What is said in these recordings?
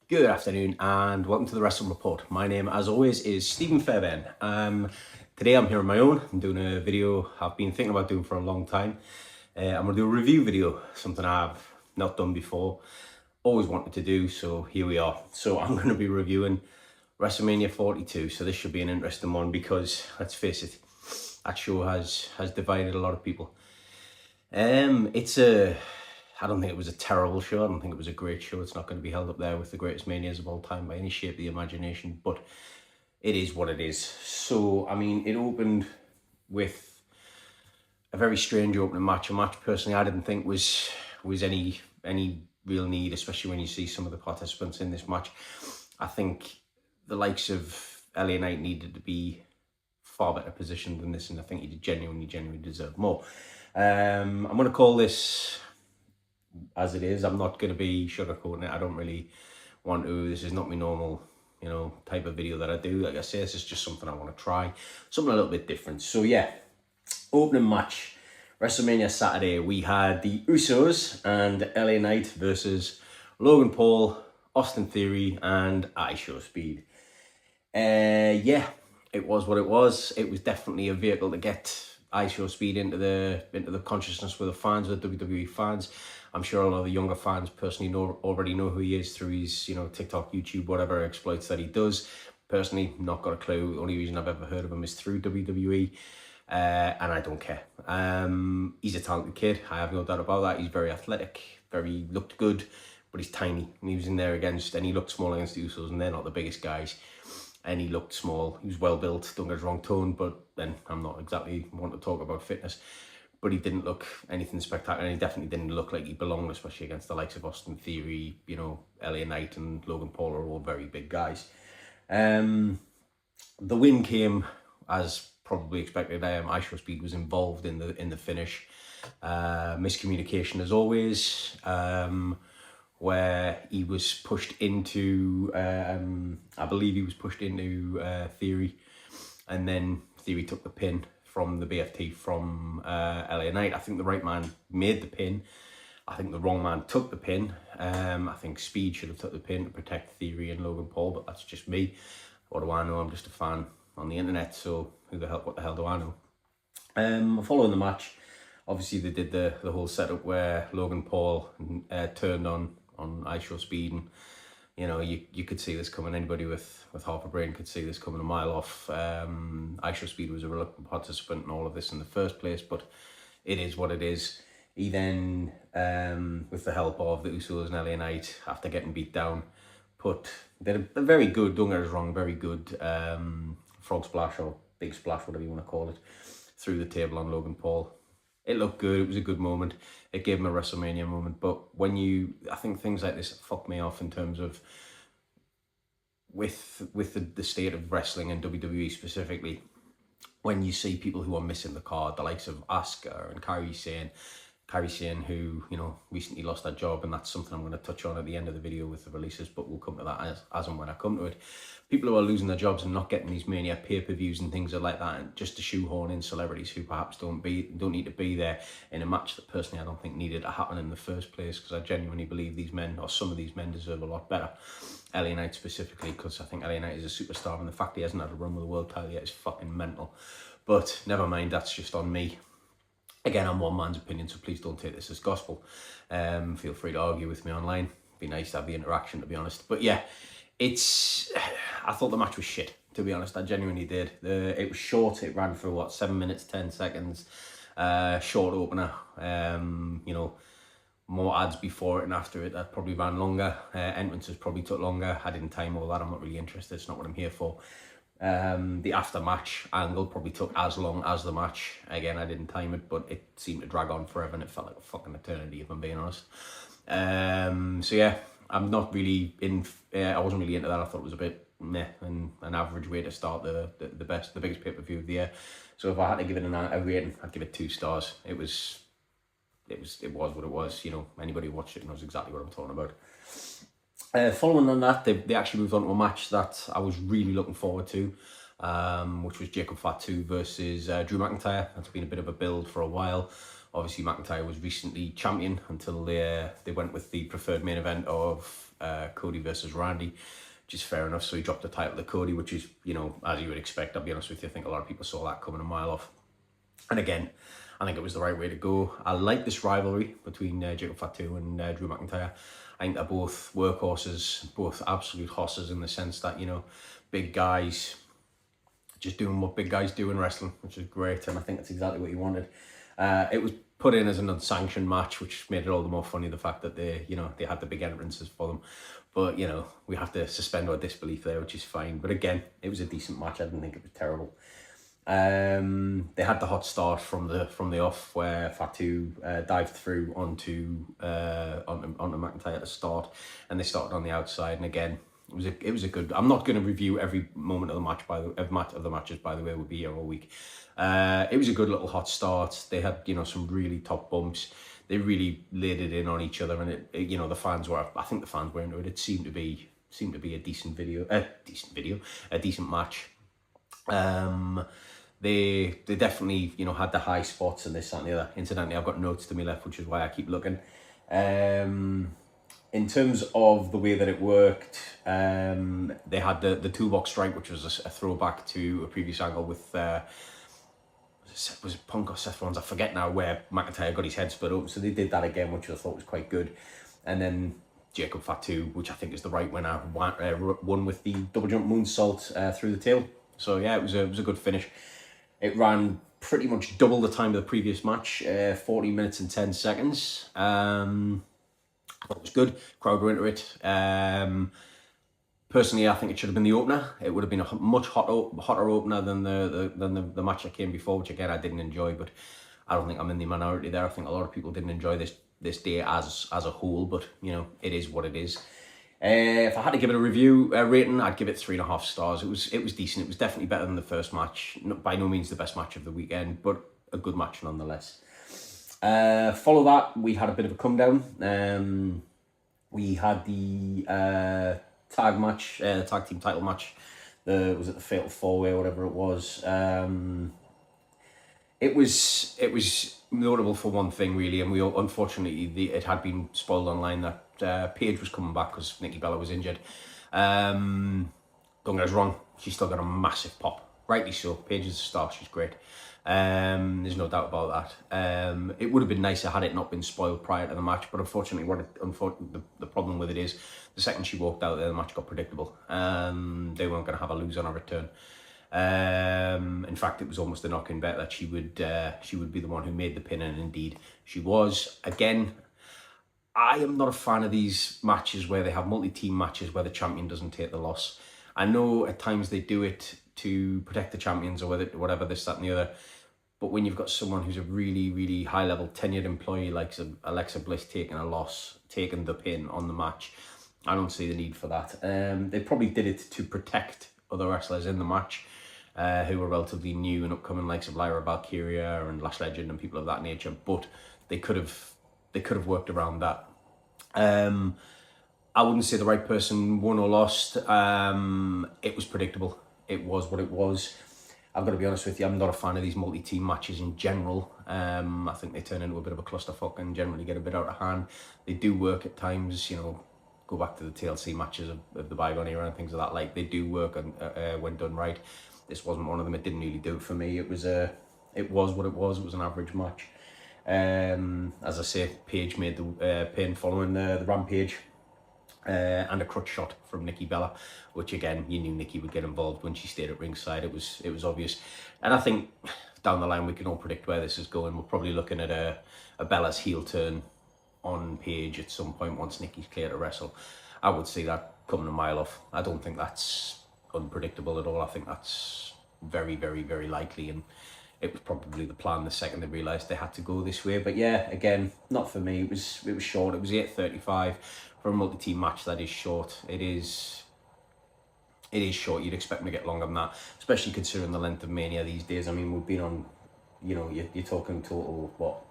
Good afternoon and welcome to the Wrestling Report. My name, as always, is Stephen Fairbairn. Today I'm here on my own. I'm doing a video I've been thinking about doing for a long time. I'm going to do a review video, something I've not done before, always wanted to do, so here we are. So I'm going to be reviewing Wrestlemania 42, so this should be an interesting one because, let's face it, that show has divided a lot of people. I don't think it was a terrible show. I don't think it was a great show. It's not going to be held up there with the greatest manias of all time by any shape of the imagination, but it is what it is. So, I mean, it opened with a very strange opening match. A match, personally, I didn't think was any real need, especially when you see some of the participants in this match. I think the likes of LA Knight needed to be far better positioned than this, and I think he genuinely deserved more. I'm going to call this as it is. I'm not going to be sugarcoating it. I don't really want to. This is not my normal, type of video that I do. Like I say, this is just something I want to try. Something a little bit different. So yeah, opening match, WrestleMania Saturday. We had the Usos and LA Knight versus Logan Paul, Austin Theory, and IShowSpeed. Yeah, it was what it was. It was definitely a vehicle to get IShowSpeed into the consciousness with the fans, with WWE fans. I'm sure a lot of the younger fans personally already know who he is through his, TikTok, YouTube, whatever exploits that he does. Personally, not got a clue. The only reason I've ever heard of him is through WWE, and I don't care. He's a talented kid. I have no doubt about that. He's very athletic, looked good, but he's tiny. And he was in there and he looked small against the Usos, and they're not the biggest guys. And he looked small. He was well built, don't get us wrong, toned, but then I'm not exactly want to talk about fitness. But he didn't look anything spectacular, and he definitely didn't look like he belonged, especially against the likes of Austin Theory, LA Knight and Logan Paul are all very big guys. The win came as probably expected. IShowSpeed was involved in the finish. Miscommunication as always, where he was pushed into, I believe he was pushed into Theory, and then Theory took the pin from the BFT from LA Knight. I think the right man made the pin. I think the wrong man took the pin. I think Speed should have took the pin to protect Theory and Logan Paul, but that's just me. What do I know? I'm just a fan on the internet, so what the hell do I know? Following the match, obviously they did the whole setup where Logan Paul turned on IShowSpeed, and you could see this coming. Anybody with half a brain could see this coming a mile off. IShowSpeed was a reluctant participant in all of this in the first place, but it is what it is. He then, with the help of the Usos and LA Knight, after getting beat down, did a very good, don't get us wrong, very good frog splash or big splash, whatever you want to call it, through the table on Logan Paul. It looked good. It was a good moment. It gave him a WrestleMania moment. But I think things like this fuck me off in terms of with the state of wrestling and WWE specifically. When you see people who are missing the card, the likes of Asuka and Kairi Sane, who recently lost their job, and that's something I'm going to touch on at the end of the video with the releases. But we'll come to that as and when I come to it. People who are losing their jobs and not getting these Mania pay-per-views and things like that, and just to shoehorn in celebrities who perhaps don't need to be there in a match that personally I don't think needed to happen in the first place, because I genuinely believe these men, or some of these men, deserve a lot better. LA Knight specifically, because I think LA Knight is a superstar, and the fact he hasn't had a run with the world title yet is fucking mental. But never mind, that's just on me. Again, I'm one man's opinion, so please don't take this as gospel. Feel free to argue with me online. It'd be nice to have the interaction, to be honest. But yeah, I thought the match was shit, to be honest. I genuinely did. It was short. It ran for 7 minutes, 10 seconds. Short opener. More ads before it and after it. That probably ran longer. Entrances probably took longer. I didn't time all that. I'm not really interested. It's not what I'm here for. The after-match angle probably took as long as the match. Again, I didn't time it, but it seemed to drag on forever, and it felt like a fucking eternity, if I'm being honest. So yeah, I'm not really I wasn't really into that. I thought it was a bit meh and an average way to start the biggest pay-per-view of the year. So if I had to give it a rating, I'd give it 2 stars. It was what it was. Anybody who watched it knows exactly what I'm talking about. Following on that, they actually moved on to a match that I was really looking forward to. which was Jacob Fatu versus Drew McIntyre. That's been a bit of a build for a while. Obviously, McIntyre was recently champion until they went with the preferred main event of Cody versus Randy, which is fair enough. So he dropped the title to Cody, which is, you know, as you would expect. I'll be honest with you, I think a lot of people saw that coming a mile off. And again, I think it was the right way to go. I like this rivalry between Jacob Fatu and Drew McIntyre. I think they're both workhorses, both absolute horses in the sense that, you know, big guys just doing what big guys do in wrestling, which is great. And I think that's exactly what you wanted. It was put in as an unsanctioned match, which made it all the more funny, the fact that they had the big entrances for them. But, you know, we have to suspend our disbelief there, which is fine. But again, it was a decent match. I didn't think it was terrible. They had the hot start from the off where Fatu dived through onto McIntyre at the start, and they started on the outside. And again, it was a good. I'm not going to review every moment of the match of the matches, by the way. We'll be here all week. It was a good little hot start. They had, you know, some really top bumps. They really laid it in on each other, and it you know, the fans were. I think the fans were into it. It seemed to be a decent match. They definitely, you know, had the high spots and this, that and the other. Incidentally, I've got notes to my left, which is why I keep looking. In terms of the way that it worked, they had the toolbox strike, which was a throwback to a previous angle with was it Punk or Seth Rollins? I forget now, where McIntyre got his head split open. So they did that again, which I thought was quite good. And then Jacob Fatu, which I think is the right winner, won with the double jump moonsault through the tail. So yeah, it was a good finish. It ran pretty much double the time of the previous match, 40 minutes and 10 seconds. I thought it was good. Crowd were into it. Personally, I think it should have been the opener. It would have been a much hotter opener than the match that came before, which again I didn't enjoy. But I don't think I'm in the minority there. I think a lot of people didn't enjoy this day as a whole. But you know, it is what it is. If I had to give it a rating, I'd give it 3.5 stars. It was decent. It was definitely better than the first match. By no means the best match of the weekend, but a good match nonetheless. Follow that, we had a bit of a come down. We had the tag team title match. Was it the Fatal 4-Way or whatever it was? It was notable for one thing really, and unfortunately it had been spoiled online that Paige was coming back because Nikki Bella was injured. Don't get us wrong, she's still got a massive pop, rightly so. Paige is a star, she's great. There's no doubt about that. It would have been nicer had it not been spoiled prior to the match, but unfortunately, the problem with it is the second she walked out there, the match got predictable. They weren't going to have a lose on her return. In fact, it was almost a knock-in bet that she would be the one who made the pin, and indeed she was. Again, I am not a fan of these matches where they have multi-team matches where the champion doesn't take the loss. I know at times they do it to protect the champions or whatever, this, that and the other. But when you've got someone who's a really, really high-level tenured employee like Alexa Bliss taking the pin on the match, I don't see the need for that. They probably did it to protect other wrestlers in the match who were relatively new and upcoming, likes of Lyra Valkyria and Lash Legend and people of that nature. But they could have worked around that. I wouldn't say the right person won or lost. It was predictable. It was what it was. I've got to be honest with you, I'm not a fan of these multi-team matches in general. I think they turn into a bit of a clusterfuck and generally get a bit out of hand. They do work at times, you know, go back to the TLC matches of the bygone era and things like that. Like, they do work when done right. This wasn't one of them. It didn't really do it for me. It was what it was. It was an average match. As I say, Paige made the pin following the Rampage. And a crutch shot from Nikki Bella, which again, you knew Nikki would get involved when she stayed at ringside. It was obvious. And I think down the line we can all predict where this is going. We're probably looking at a Bella's heel turn on Paige at some point once Nikki's clear to wrestle. I would see that coming a mile off. I don't think that's unpredictable at all. I think that's very, very, very likely, and it was probably the plan the second they realised they had to go this way. But yeah, again, not for me. It was short. It was 8:35 for a multi-team match. That is short. It is short. You'd expect them to get longer than that, especially considering the length of Mania these days. I mean, we've been on, you know, you're talking total, what,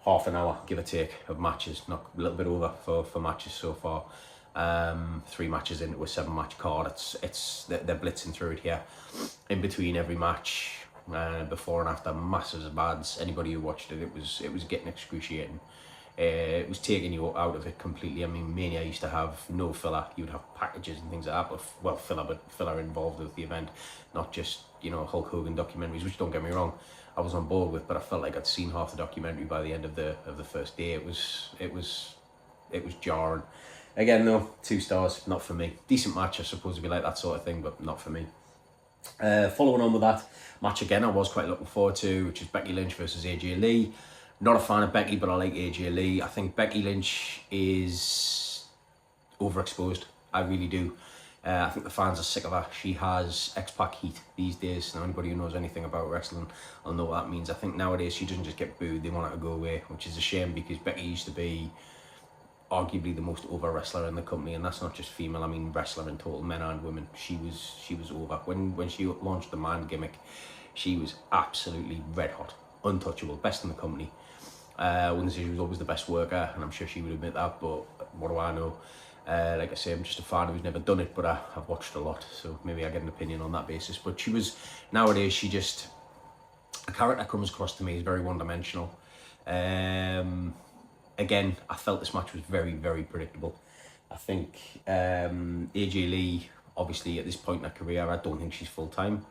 half an hour, give or take, of matches, not a little bit over for matches so far. 3 matches into a 7-match card. They're blitzing through it here. In between every match, before and after, masses of ads. Anybody who watched it, it was getting excruciating. It was taking you out of it completely. I mean, Mania used to have no filler. You would have packages and things like that, but filler involved with the event, not just, you know, Hulk Hogan documentaries, which, don't get me wrong, I was on board with, but I felt like I'd seen half the documentary by the end of the first day. It was jarring. Again, though, 2 stars, not for me. Decent match, I suppose, to be like that sort of thing, but not for me. Following on with that match again, I was quite looking forward to, which is Becky Lynch versus AJ Lee. Not a fan of Becky, but I like AJ Lee. I think Becky Lynch is overexposed. I really do. I think the fans are sick of her. She has X-Pac heat these days. Now, anybody who knows anything about wrestling will know what that means. I think nowadays she doesn't just get booed, they want her to go away, which is a shame, because Becky used to be arguably the most over wrestler in the company, and that's not just female, I mean wrestler in total, men and women. She was over. When she launched the man gimmick, she was absolutely red hot, untouchable, best in the company. I wouldn't say she was always the best worker, and I'm sure she would admit that, but what do I know? Like I say, I'm just a fan who's never done it, but I've watched a lot, so maybe I get an opinion on that basis. But nowadays, she just, a character comes across to me as very one-dimensional. Again, I felt this match was very, very predictable. I think AJ Lee, obviously at this point in her career, I don't think she's full-time.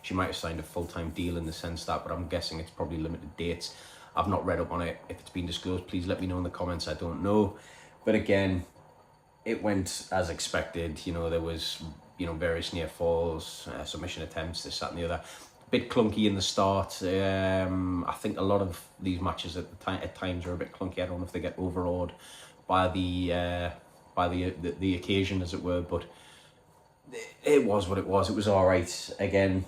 She might have signed a full-time deal in the sense that, but I'm guessing it's probably limited dates. I've not read up on it. If it's been disclosed, please let me know in the comments. I don't know. But again, it went as expected. You know, there was, you know, various near falls, submission attempts, this, that and the other. Bit clunky in the start. I think a lot of these matches at times are a bit clunky. I don't know if they get overawed by the occasion, as it were, but it was what it was. It was all right. Again,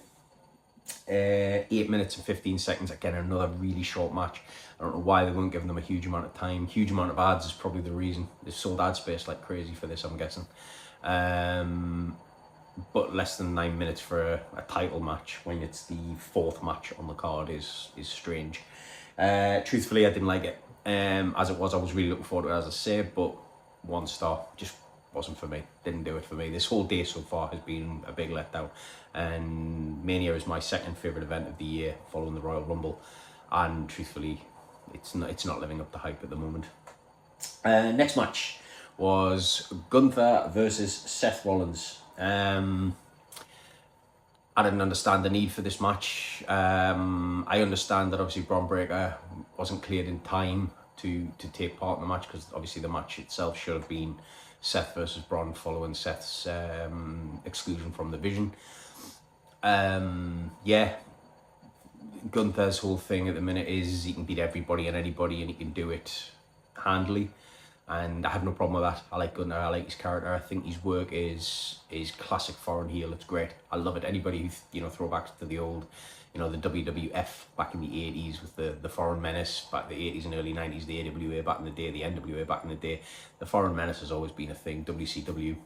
8 minutes and 15 seconds. Again, another really short match. I don't know why they weren't giving them a huge amount of time. Huge amount of ads is probably the reason. They've sold ad space like crazy for this, I'm guessing. But less than 9 minutes for a title match when it's the 4th match on the card is strange. Truthfully, I didn't like it. As it was, I was really looking forward to it, as I say, but 1 star, just wasn't for me. Didn't do it for me. This whole day so far has been a big letdown, and Mania is my 2nd favourite event of the year, following the Royal Rumble, and truthfully, it's not living up to hype at the moment. Next match was Gunther versus Seth Rollins. I didn't understand the need for this match. I understand that obviously Braun Breaker wasn't cleared in time to take part in the match, because obviously the match itself should have been Seth versus Braun, following Seth's exclusion from the Vision. Yeah, Gunther's whole thing at the minute is he can beat everybody and anybody, and he can do it handily. And I have no problem with that. I like Gunther, I like his character. I think his work is classic foreign heel. It's great. I love it. Anybody who, you know, throwbacks to the old, you know, the WWF back in the 80s with the Foreign Menace, back in the 80s and early 90s, the AWA back in the day, the NWA back in the day. The Foreign Menace has always been a thing. WCW,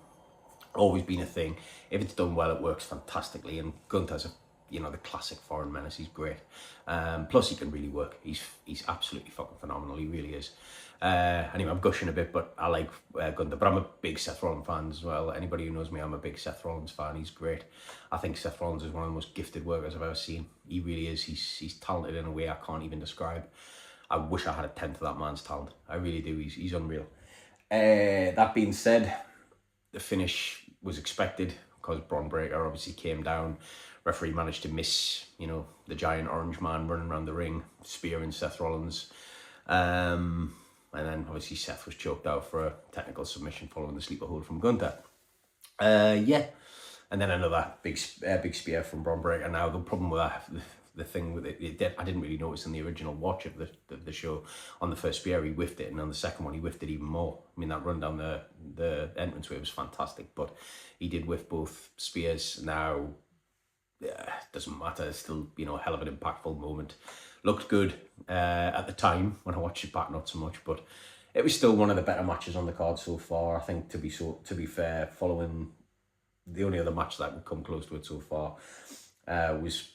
always been a thing. If it's done well, it works fantastically. And Gunther's you know, the classic Foreign Menace. He's great. Plus, he can really work. He's absolutely fucking phenomenal. He really is. Anyway, I'm gushing a bit, but I like Gunther. But I'm a big Seth Rollins fan as well. Anybody who knows me, I'm a big Seth Rollins fan. He's great. I think Seth Rollins is one of the most gifted workers I've ever seen. He really is. He's talented in a way I can't even describe. I wish I had a tenth of that man's talent. I really do. He's unreal. That being said, the finish was expected because Braun Breaker obviously came down. Referee managed to miss, you know, the giant orange man running around the ring, spearing Seth Rollins. And then obviously Seth was choked out for a technical submission following the sleeper hold from Gunther. Yeah. And then another big spear from Braun Breaker. Now, the problem with that, the thing with it, I didn't really notice in the original watch of the show. On the first spear, he whiffed it, and on the second one, he whiffed it even more. I mean, that run down the entranceway was fantastic, but he did whiff both spears. Now, it doesn't matter. It's still, you know, a hell of an impactful moment. Looked good at the time when I watched it back, not so much, but it was still one of the better matches on the card so far. I think, to be fair, following the only other match that would come close to it so far was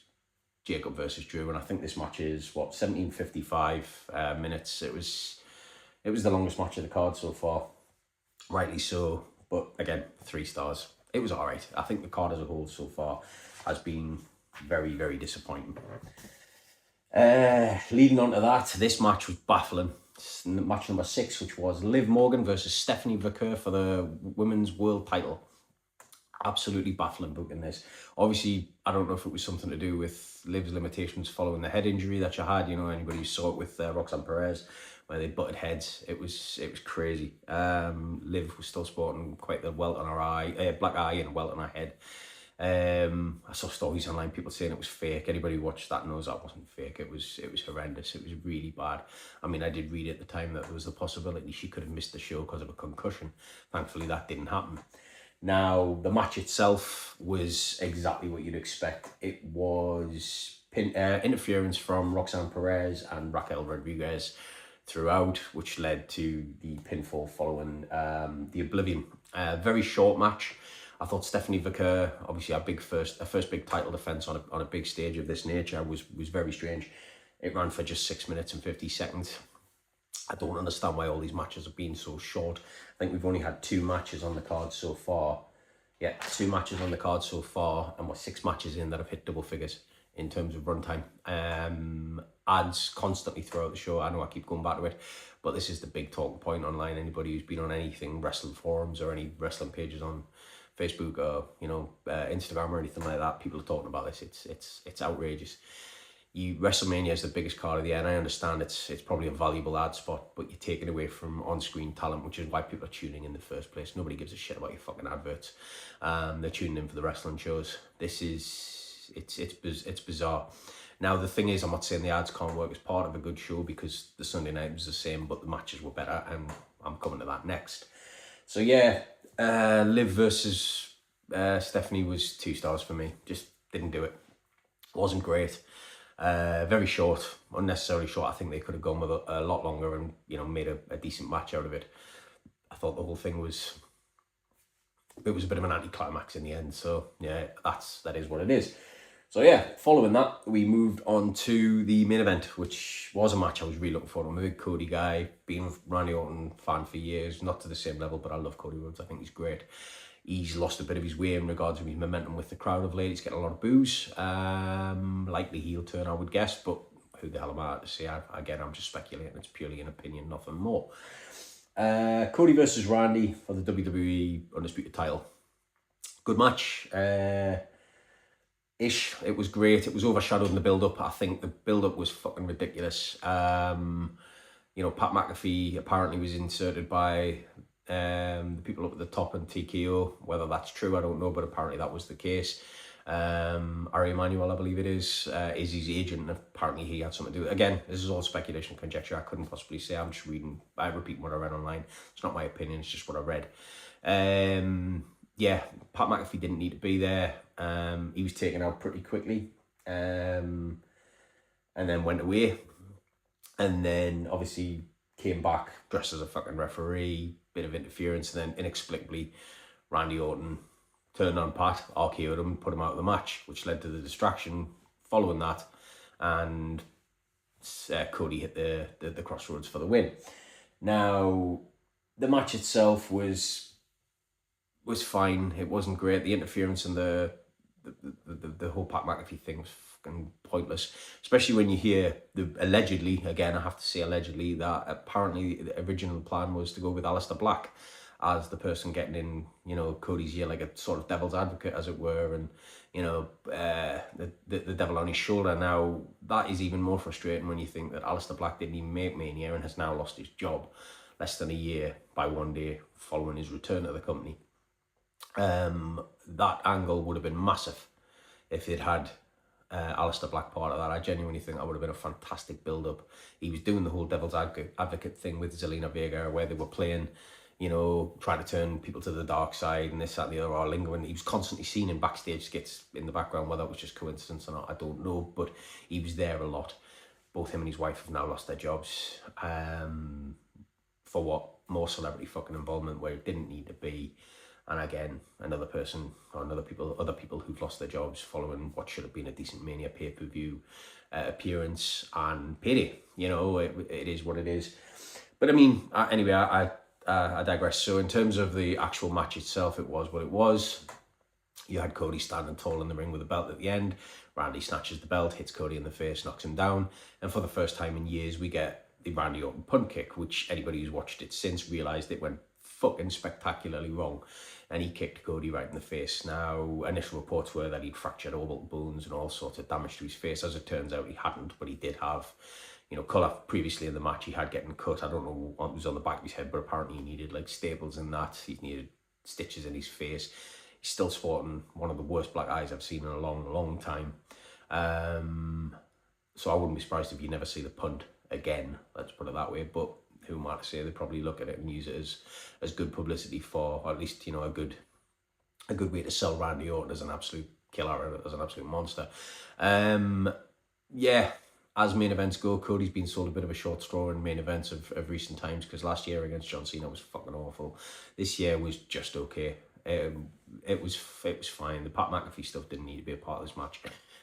Jacob versus Drew, and I think this match is 17:55 minutes. It was the longest match of the card so far. rightly so. But again, 3 stars. It was all right. I think the card as a whole so far has been very, very disappointing. Leading on to that, this match was baffling. Match number 6, which was Liv Morgan versus Stephanie Vaquer for the women's world title. Absolutely baffling booking this. Obviously, I don't know if it was something to do with Liv's limitations following the head injury that she had. You know, anybody who saw it with Roxanne Perez, where they butted heads, it was crazy. Liv was still sporting quite the welt on her eye, black eye and a welt on her head. I saw stories online, people saying it was fake. Anybody who watched that knows that wasn't fake. It was horrendous. It was really bad. I mean, I did read at the time that there was the possibility she could have missed the show because of a concussion. Thankfully, that didn't happen. Now, the match itself was exactly what you'd expect. It was interference from Roxanne Perez and Raquel Rodriguez throughout, which led to the pinfall following the Oblivion. Very short match. I thought Stephanie Vaquer, obviously her first big title defense on a big stage of this nature, was very strange. It ran for just 6 minutes and 50 seconds. I don't understand why all these matches have been so short. I think we've only had 2 matches on the card so far. Yeah, 2 matches on the card so far, and we're 6 matches in that have hit double figures in terms of runtime. Ads constantly throughout the show. I know I keep going back to it, but this is the big talking point online. Anybody who's been on anything wrestling forums or any wrestling pages on Facebook or Instagram or anything like that, people are talking about this. It's outrageous. WrestleMania is the biggest card of the year, and I understand it's probably a valuable ad spot, but you're taking away from on-screen talent, which is why people are tuning in the first place. Nobody gives a shit about your fucking adverts. They're tuning in for the wrestling shows. It's bizarre. Now, the thing is, I'm not saying the ads can't work as part of a good show, because the Sunday night was the same, but the matches were better, and I'm coming to that next. So yeah, Liv versus Stephanie was 2 stars for me. Just didn't do it. Wasn't great. Very short, unnecessarily short. I think they could have gone with a lot longer and made a decent match out of it. I thought the whole thing was a bit of an anticlimax in the end. So yeah, that is what it is. So yeah, following that, we moved on to the main event, which was a match I was really looking forward to. I'm a big Cody guy, been a Randy Orton fan for years, not to the same level, but I love Cody Rhodes. I think he's great. He's lost a bit of his way in regards to his momentum with the crowd of late. He's getting a lot of boos. Likely heel turn, I would guess, but who the hell am I to say? Again, I'm just speculating. It's purely an opinion, nothing more. Cody versus Randy for the WWE Undisputed title. Good match. It was great. It was overshadowed in the build-up. I think the build-up was fucking ridiculous. Pat McAfee apparently was inserted by the people up at the top in TKO. Whether that's true, I don't know, but apparently that was the case. Ari Emanuel, I believe it is his agent, and apparently he had something to do with it. Again, this is all speculation, conjecture. I couldn't possibly say. I'm just repeating what I read online. It's not my opinion, it's just what I read. Yeah, Pat McAfee didn't need to be there. He was taken out pretty quickly, and then went away, and then obviously came back dressed as a fucking referee, bit of interference, and then inexplicably Randy Orton turned on Pat, RKO'd him, put him out of the match, which led to the distraction following that, and Cody hit the crossroads for the win. Now, the match itself was fine. It wasn't great. The interference and the whole Pat McAfee thing was fucking pointless, especially when you hear allegedly, again I have to say allegedly, that apparently the original plan was to go with Aleister Black as the person getting in Cody's ear, like a sort of devil's advocate, as it were, and the devil on his shoulder. Now, that is even more frustrating when you think that Aleister Black didn't even make Mania and has now lost his job less than a year by one day following his return to the company. That angle would have been massive if it had Aleister Black part of that. I genuinely think that would have been a fantastic build-up. He was doing the whole devil's advocate thing with Zelina Vega, where they were playing, trying to turn people to the dark side and this, that, and the other, or lingering. He was constantly seen in backstage skits in the background. Whether it was just coincidence or not, I don't know, but he was there a lot. Both him and his wife have now lost their jobs for what? More celebrity fucking involvement where it didn't need to be. And again, other people who've lost their jobs following what should have been a decent Mania pay-per-view appearance and payday. It is what it is. But I mean, anyway, I I digress. So in terms of the actual match itself, it was what it was. You had Cody standing tall in the ring with a belt at the end. Randy snatches the belt, hits Cody in the face, knocks him down. And for the first time in years, we get the Randy Orton punt kick, which anybody who's watched it since realised it went fucking spectacularly wrong. And he kicked Cody right in the face. Now, initial reports were that he'd fractured all the bones and all sorts of damage to his face. As it turns out, he hadn't, but he did have, colour previously in the match. He had getting cut. I don't know what was on the back of his head, but apparently he needed like staples in that. He needed stitches in his face. He's still sporting one of the worst black eyes I've seen in a long, long time. So I wouldn't be surprised if you never see the punt again, let's put it that way. But who am I to say? They probably look at it and use it as good publicity for, or at least, a good way to sell Randy Orton as an absolute killer, as an absolute monster. Yeah, as main events go, Cody's been sold a bit of a short straw in main events of recent times, because last year against John Cena was fucking awful. This year was just okay. It was fine. The Pat McAfee stuff didn't need to be a part of this match.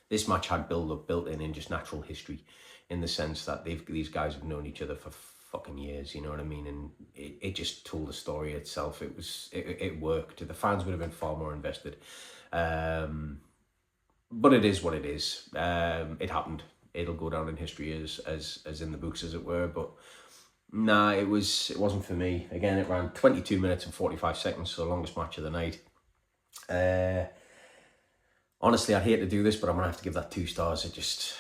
This match had build-up built in just natural history, in the sense that these guys have known each other for fucking years, you know what I mean? And it just told the story itself. It worked. The fans would have been far more invested. But it is what it is. It happened. It'll go down in history as in the books, as it were. But nah, it wasn't for me. Again, it ran 22 minutes and 45 seconds, so the longest match of the night. Honestly, I'd hate to do this, but I'm going to have to give that 2 stars. It just,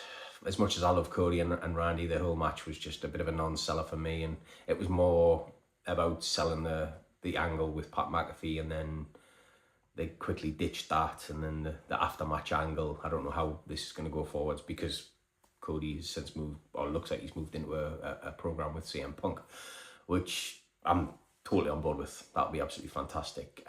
as much as I love Cody and Randy, the whole match was just a bit of a non-seller for me, and it was more about selling the angle with Pat McAfee, and then they quickly ditched that, and then the after-match angle. I don't know how this is going to go forwards, because Cody's since moved, or looks like he's moved into a program with CM Punk, which I'm totally on board with. That'll be absolutely fantastic.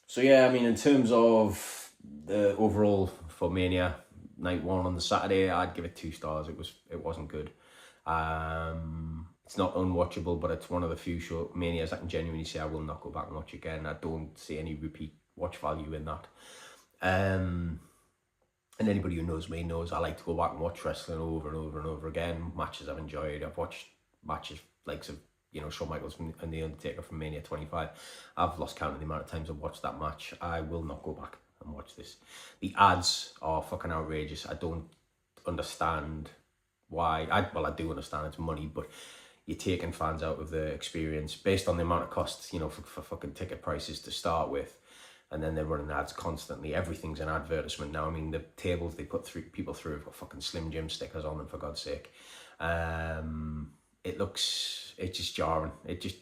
So yeah, I mean, in terms of the overall for Mania night 1 on the Saturday, I'd give it 2 stars. It wasn't good. It's not unwatchable, but it's one of the few Manias I can genuinely say I will not go back and watch again. I don't see any repeat watch value in that. And anybody who knows me knows I like to go back and watch wrestling over and over and over again. Matches I've enjoyed. I've watched matches likes of Shawn Michaels and The Undertaker from Mania 25. I've lost count of the amount of times I've watched that match. I will not go back and watch this. The ads are fucking outrageous. I don't understand why. I do understand it's money, but you're taking fans out of the experience based on the amount of costs, for fucking ticket prices to start with. And then they're running ads constantly. Everything's an advertisement now. I mean, the tables they put people through have got fucking Slim Jim stickers on them, for God's sake. It's just jarring.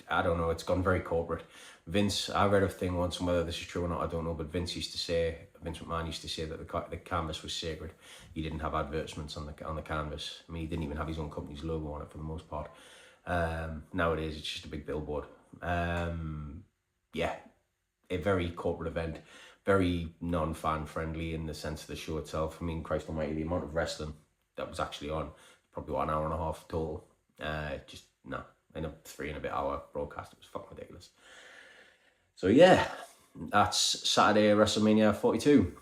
I don't know, it's gone very corporate. Vince, I read a thing once, and whether this is true or not, I don't know, but Vince McMahon used to say that the canvas was sacred. He didn't have advertisements on the canvas. I mean, he didn't even have his own company's logo on it for the most part. Nowadays, it's just a big billboard. Yeah, a very corporate event, very non-fan friendly in the sense of the show itself. I mean, Christ almighty, the amount of wrestling that was actually on, probably an hour and a half total. In a 3 and a bit hour broadcast, it was fucking ridiculous. So yeah, that's Saturday WrestleMania 42.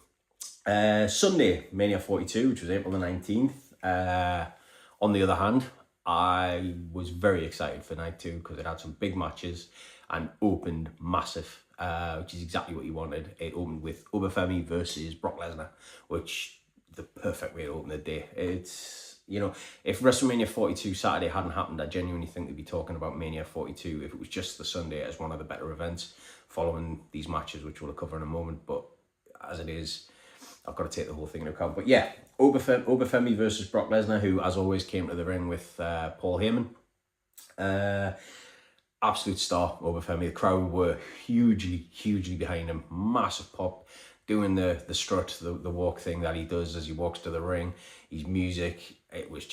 Sunday Mania 42, which was April the 19th. On the other hand, I was very excited for night 2 because it had some big matches and opened massive, which is exactly what you wanted. It opened with Obafemi versus Brock Lesnar, which the perfect way to open the day. It's, if WrestleMania 42 Saturday hadn't happened, I genuinely think they'd be talking about Mania 42 if it was just the Sunday as one of the better events following these matches, which we'll cover in a moment. But as it is, I've got to take the whole thing into account. But yeah, Obafemi versus Brock Lesnar, who, as always, came to the ring with Paul Heyman. Absolute star, Obafemi. The crowd were hugely behind him. Massive pop. Doing the strut, the walk thing that he does as he walks to the ring. His music, it was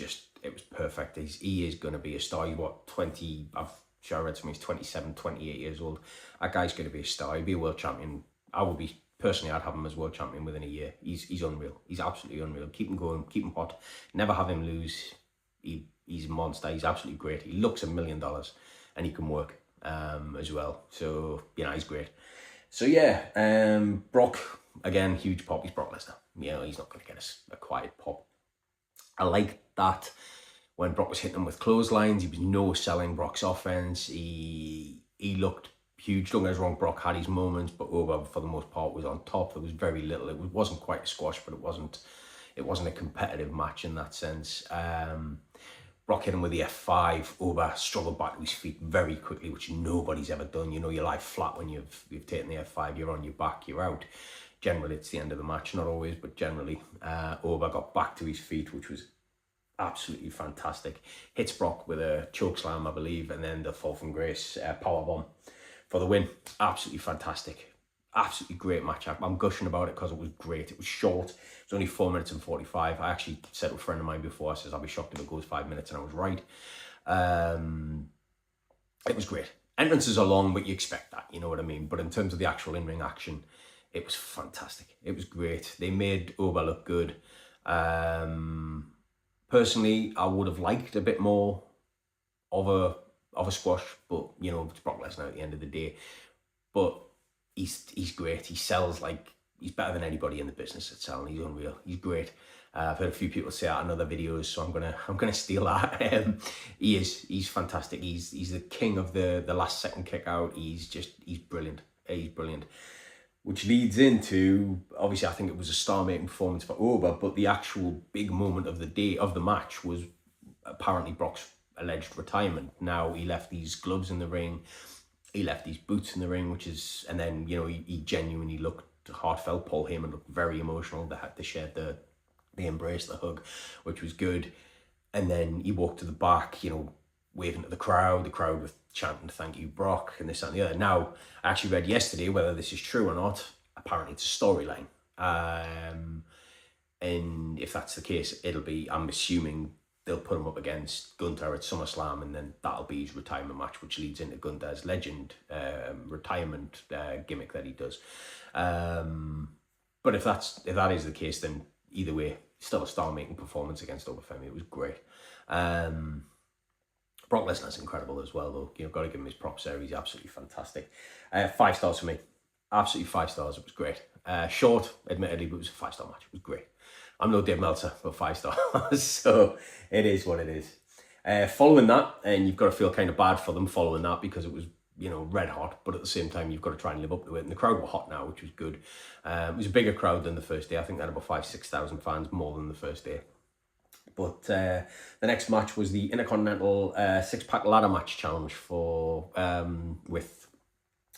perfect. He is going to be a star. He's 20, I'm sure I read something, he's 27, 28 years old. That guy's going to be a star. He'll be a world champion. Personally, I'd have him as world champion within a year. He's unreal. He's absolutely unreal. Keep him going, keep him hot. Never have him lose. He's a monster. He's absolutely great. He looks $1 million and he can work as well. So, he's great. So yeah, Brock, again, huge pop. He's Brock Lesnar. He's not going to get a quiet pop. I like that when Brock was hitting him with clotheslines. He was no-selling Brock's offense. He looked huge. Don't get us wrong, Brock had his moments, but Oba, for the most part, was on top. There was very little. It wasn't quite a squash, but it wasn't a competitive match in that sense. Brock hit him with the F5. Oba struggled back to his feet very quickly, which nobody's ever done. You know, you lie flat when you've taken the F5. You're on your back. You're out. Generally, it's the end of the match. Not always, but generally. Oba got back to his feet, which was absolutely fantastic. Hits Brock with a choke slam, I believe, and then the fall from grace powerbomb for the win. Absolutely fantastic. Absolutely great match. I'm gushing about it because it was great. It was short. It was only 4 minutes and 45. I actually said to a friend of mine before, I says, I'll be shocked if it goes 5 minutes, and I was right. It was great. Entrances are long, but you expect that, you know what I mean? But in terms of the actual in-ring action, it was fantastic. It was great. They made Oba look good. Personally, I would have liked a bit more of a squash, but you know, it's Brock Lesnar at the end of the day. But he's great. He sells like he's better than anybody in the business at selling. He's unreal. He's great. I've heard a few people say that in other videos, so I'm gonna steal that. He's fantastic. He's the king of the last second kick out. He's brilliant. He's brilliant. Which leads into, obviously, I think it was a star-making performance for Oba, but the actual big moment of the day, of the match, was apparently Brock's alleged retirement. Now, he left these gloves in the ring, he left these boots in the ring, and then, you know, he genuinely looked heartfelt. Paul Heyman looked very emotional. They shared the embrace, the hug, which was good. And then he walked to the back, you know, waving to the crowd was chanting, "Thank you, Brock," and this and the other. Now, I actually read yesterday, whether this is true or not, apparently it's a storyline. And if that's the case, I'm assuming they'll put him up against Gunther at SummerSlam, and then that'll be his retirement match, which leads into Gunther's legend retirement gimmick that he does. But if that is the case, then either way, still a star-making performance against Obafemi. It was great. Brock Lesnar's incredible as well, though. You know, got to give him his props there. He's absolutely fantastic. 5 stars for me. Absolutely 5 stars. It was great. Short, admittedly, but it was a 5-star match. It was great. I'm no Dave Meltzer, but 5 stars. So it is what it is. Following that, and you've got to feel kind of bad for them following that, because it was, you know, red hot, but at the same time, you've got to try and live up to it. And the crowd were hot now, which was good. It was a bigger crowd than the first day. I think they had about 5,000-6,000 fans more than the first day. But the next match was the Intercontinental 6-pack ladder match challenge with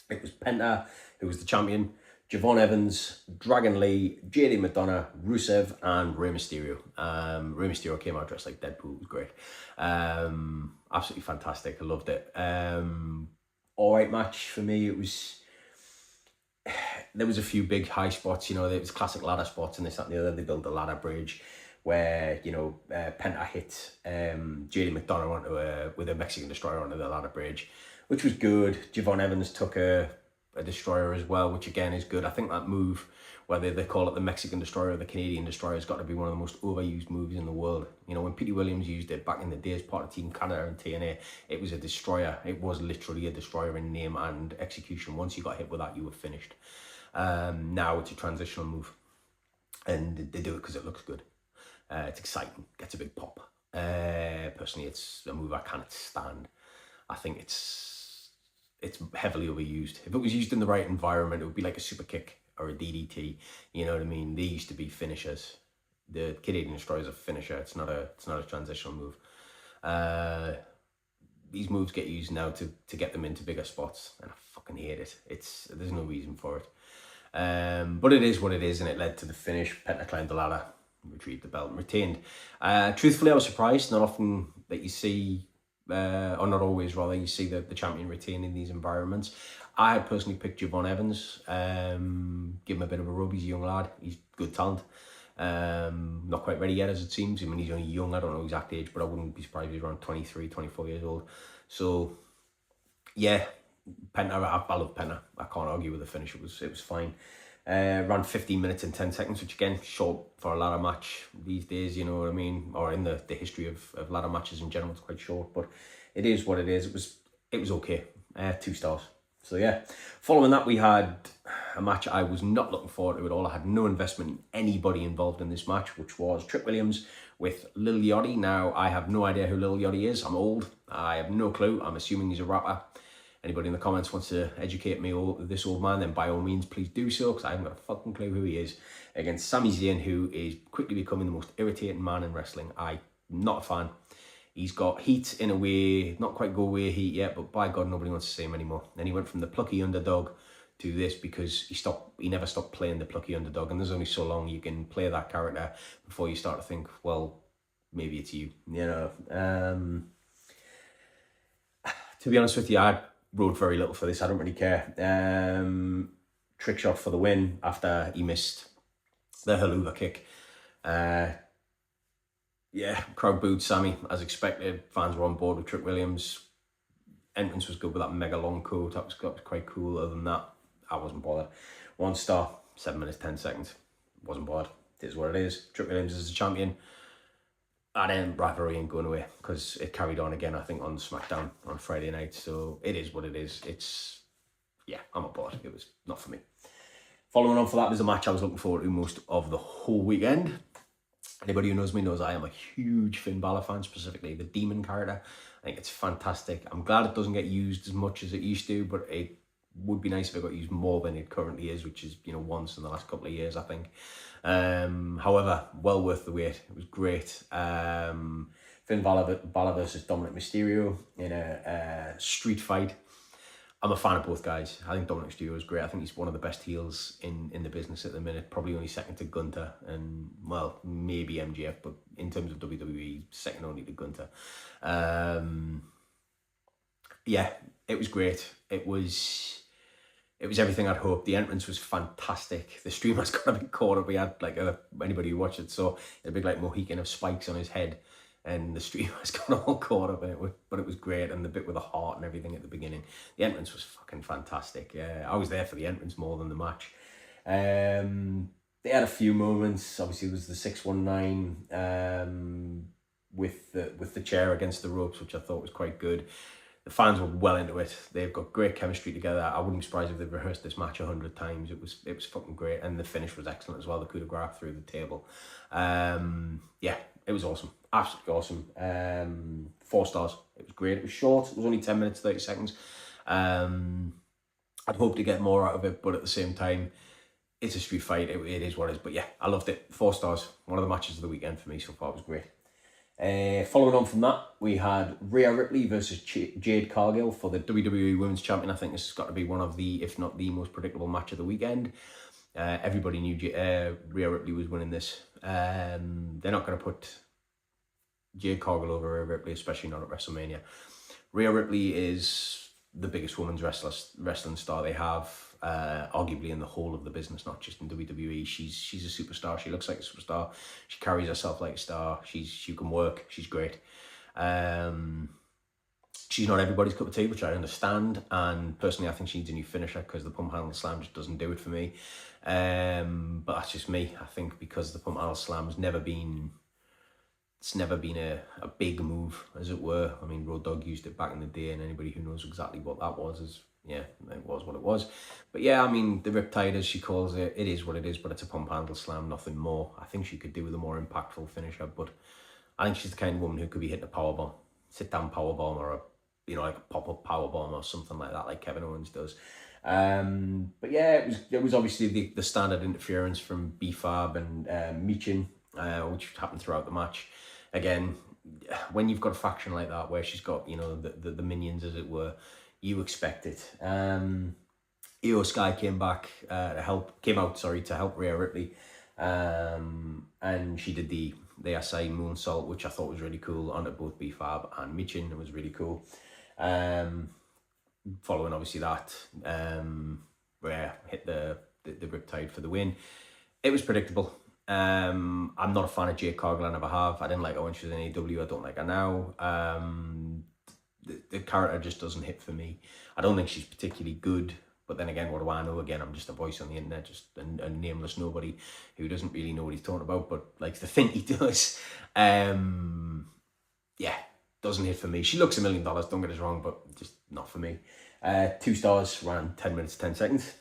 it was Penta, who was the champion, Javon Evans, Dragon Lee, JD McDonough, Rusev, and Rey Mysterio. Rey Mysterio came out dressed like Deadpool. It was great. Absolutely fantastic. I loved it. All right match for me. There was a few big high spots, you know, there was classic ladder spots and this, that, and the other. They built the ladder bridge where, you know, Penta hit JD McDonough with a Mexican Destroyer onto the ladder bridge, which was good. Javon Evans took a Destroyer as well, which again is good. I think that move, whether they call it the Mexican Destroyer or the Canadian Destroyer, has got to be one of the most overused moves in the world. You know, when Petey Williams used it back in the day as part of Team Canada and TNA, it was a Destroyer. It was literally a Destroyer in name and execution. Once you got hit with that, you were finished. Now it's a transitional move, and they do it because it looks good. It's exciting, gets a big pop. Personally, it's a move I can't stand. I think it's heavily overused. If it was used in the right environment, it would be like a super kick or a DDT. You know what I mean? They used to be finishers. The Canadian Destroyer is a finisher. It's not a transitional move. These moves get used now to get them into bigger spots, and I fucking hate it. There's no reason for it. But it is what it is, and it led to the finish. Penta climbed the ladder, retrieved the belt, and retained. Truthfully, I was surprised. Not often that you see, or not always rather, you see the champion retain in these environments. I had personally picked Javon Evans. Give him a bit of a rub. He's a young lad. He's good talent. Not quite ready yet, as it seems. I mean, he's only young. I don't know exact age, but I wouldn't be surprised if he's around 23, 24 years old. So, yeah, Penta. I love Penta. I can't argue with the finish. It was fine. Ran 15 minutes and 10 seconds, which again, short for a ladder match these days, you know what I mean? Or in the history of ladder matches in general, it's quite short, but it is what it is. It was okay. 2 stars. So yeah, following that we had a match I was not looking forward to at all. I had no investment in anybody involved in this match, which was Trick Williams with Lil Yachty. Now, I have no idea who Lil Yachty is. I'm old. I have no clue. I'm assuming he's a rapper. Anybody in the comments wants to educate me or this old man, then by all means, please do so, because I haven't got a fucking clue who he is. Against Sami Zayn, who is quickly becoming the most irritating man in wrestling. I'm not a fan. He's got heat in a way, not quite go away heat yet, but by God, nobody wants to see him anymore. And he went from the plucky underdog to this because he never stopped playing the plucky underdog. And there's only so long you can play that character before you start to think, well, maybe it's you, you know. To be honest with you, I wrote very little for this. I don't really care. Trick shot for the win after he missed the haluva kick. Yeah, crowd booed Sammy as expected. Fans were on board with Trick Williams. Entrance was good with that mega long coat. That was quite cool. Other than that, I wasn't bothered. 1 star, 7 minutes, 10 seconds. Wasn't bothered. It is what it is. Trick Williams is the champion. That rivalry ain't going away because it carried on again, I think, on SmackDown on Friday night. So it is what it is. Yeah, I'm not bothered. It was not for me. Following on for that was a match I was looking forward to most of the whole weekend. Anybody who knows me knows I am a huge Finn Balor fan, specifically the Demon character. I think it's fantastic. I'm glad it doesn't get used as much as it used to, but it would be nice if it got used more than it currently is, which is, once in the last couple of years, I think. However, well worth the wait. It was great. Finn Balor versus Dominic Mysterio in a street fight. I'm a fan of both guys. I think Dominic Mysterio is great. I think he's one of the best heels in the business at the minute. Probably only second to Gunther and, well, maybe MJF, but in terms of WWE, second only to Gunther. Yeah, it was great. It was everything I'd hoped. The entrance was fantastic. The streamer's got a bit caught up. We had, anybody who watched it saw a big, Mohican of spikes on his head. And the streamer's got all caught up in it, but it was great. And the bit with the heart and everything at the beginning. The entrance was fucking fantastic. Yeah, I was there for the entrance more than the match. They had a few moments. Obviously, it was the 619 with the chair against the ropes, which I thought was quite good. The fans were well into it. They've got great chemistry together. I wouldn't be surprised if they've rehearsed this match 100 times. It was fucking great. And the finish was excellent as well. The coup de grace through the table. Yeah, it was awesome. Absolutely awesome. 4 stars. It was great. It was short. It was only 10 minutes, 30 seconds. I'd hope to get more out of it, but at the same time, it's a street fight. It is what it is. But yeah, I loved it. 4 stars. One of the matches of the weekend for me so far. It was great. Following on from that, we had Rhea Ripley versus Jade Cargill for the WWE Women's Champion. I think this has got to be one of the, if not the most predictable match of the weekend. Everybody knew Rhea Ripley was winning this. They're not going to put Jade Cargill over Rhea Ripley, especially not at WrestleMania. Rhea Ripley is the biggest women's wrestling star they have, arguably in the whole of the business, not just in WWE. She's a superstar. She looks like a superstar. She carries herself like a star. She can work. She's great. She's not everybody's cup of tea, which I understand. And personally, I think she needs a new finisher because the pump handle slam just doesn't do it for me. But that's just me. I think because the pump handle slam's never been a big move, as it were. I mean, Road Dogg used it back in the day, and anybody who knows exactly what that was it was what it was. But yeah, I mean, the Riptide, as she calls it, it is what it is, but it's a pump handle slam, nothing more. I think she could do with a more impactful finisher, but I think she's the kind of woman who could be hitting a powerbomb, sit-down powerbomb, or a pop-up powerbomb or something like that, like Kevin Owens does. But yeah, it was obviously the standard interference from B-Fab and Michin, which happened throughout the match. Again, when you've got a faction like that where she's got, the minions, as it were, you expect it. Io Sky came out to help Rhea Ripley, and she did the SI moonsault, which I thought was really cool, onto both B-Fab and Michin. It was really cool. Following obviously that, Rhea hit the Riptide for the win. It was predictable. I'm not a fan of Jade Cargill. I never have. I didn't like her when she was in AEW. I don't like her now. The character just doesn't hit for me. I don't think she's particularly good. But then again, what do I know? Again, I'm just a voice on the internet, just a nameless nobody who doesn't really know what he's talking about, but likes to think he does. Yeah, doesn't hit for me. She looks $1 million, don't get us wrong, but just not for me. 2 stars, ran 10 minutes, 10 seconds.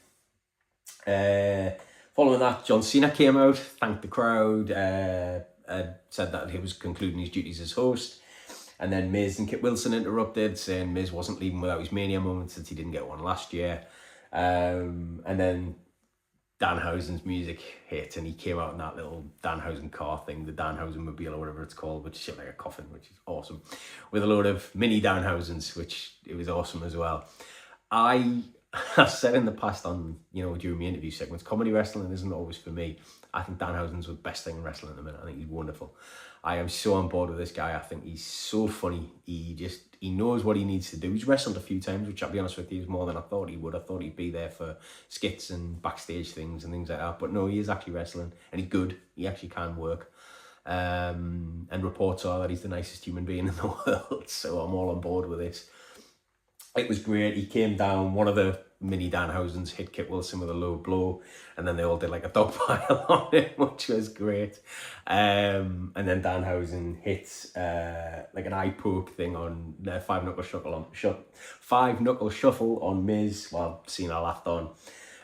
Following that, John Cena came out, thanked the crowd, said that he was concluding his duties as host. And then Miz and Kit Wilson interrupted, saying Miz wasn't leaving without his Mania moment since he didn't get one last year. And then Danhausen's music hit, and he came out in that little Danhausen car thing, the Danhausen mobile or whatever it's called, which is shaped like a coffin, which is awesome, with a load of mini Danhausens, which it was awesome as well. I've said in the past on, during my interview segments, comedy wrestling isn't always for me. I think Danhausen's the best thing in wrestling at the minute. I think he's wonderful. I am so on board with this guy. I think he's so funny. He knows what he needs to do. He's wrestled a few times, which I'll be honest with you is more than I thought he would. I thought he'd be there for skits and backstage things and things like that. But no, he is actually wrestling, and he's good. He actually can work. And reports are that he's the nicest human being in the world. So I'm all on board with this. It was great. He came down, one of the mini Danhausens hit Kit Wilson with a low blow, and then they all did like a dog pile on him, which was great. And then Danhausen hits like an eye poke thing on five knuckle shuffle on Miz, while Cena laughed on.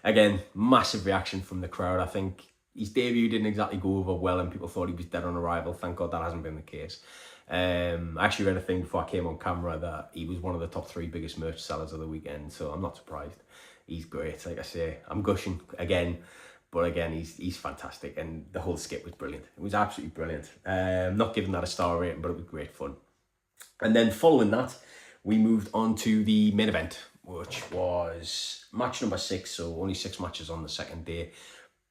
Again, massive reaction from the crowd. I think his debut didn't exactly go over well, and people thought he was dead on arrival. Thank God that hasn't been the case. I actually read a thing before I came on camera that he was one of the top 3 biggest merch sellers of the weekend, so I'm not surprised. He's great. Like I say, I'm gushing again, but again, he's fantastic, and the whole skit was brilliant. It was absolutely brilliant. Not giving that a star rating, but it was great fun. And then following that, we moved on to the main event, which was match number 6, so only 6 matches on the second day.